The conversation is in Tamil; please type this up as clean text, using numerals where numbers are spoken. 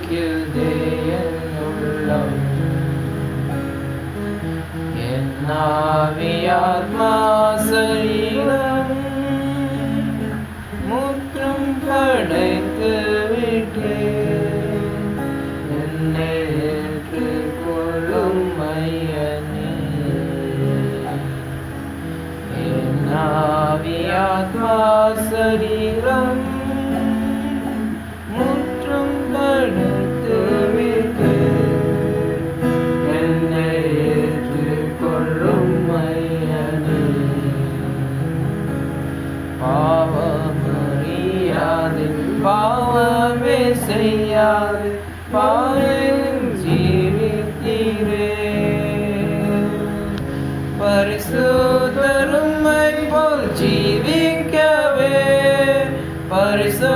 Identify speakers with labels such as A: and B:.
A: துடிக்குதே என் உள்ளம். என் ஆவி ஆத்மா சரீரம் முற்றும் படைத்து விட்டேன். என்னை ஏற்றுக்கொள்ளும் ஐயனே. என் ஆவி ஆத்மா சரீரம் முற்றும் படைத்து விட்டேன். என்னை ஏற்றுக்கொள்ளும் ஐயனே. பாவமறியாது பாவமே செய்யாது பாவம் ஜீவித்தீரே. பரிசுத்தருமை போல் ஜீவிக்கவே பரிசு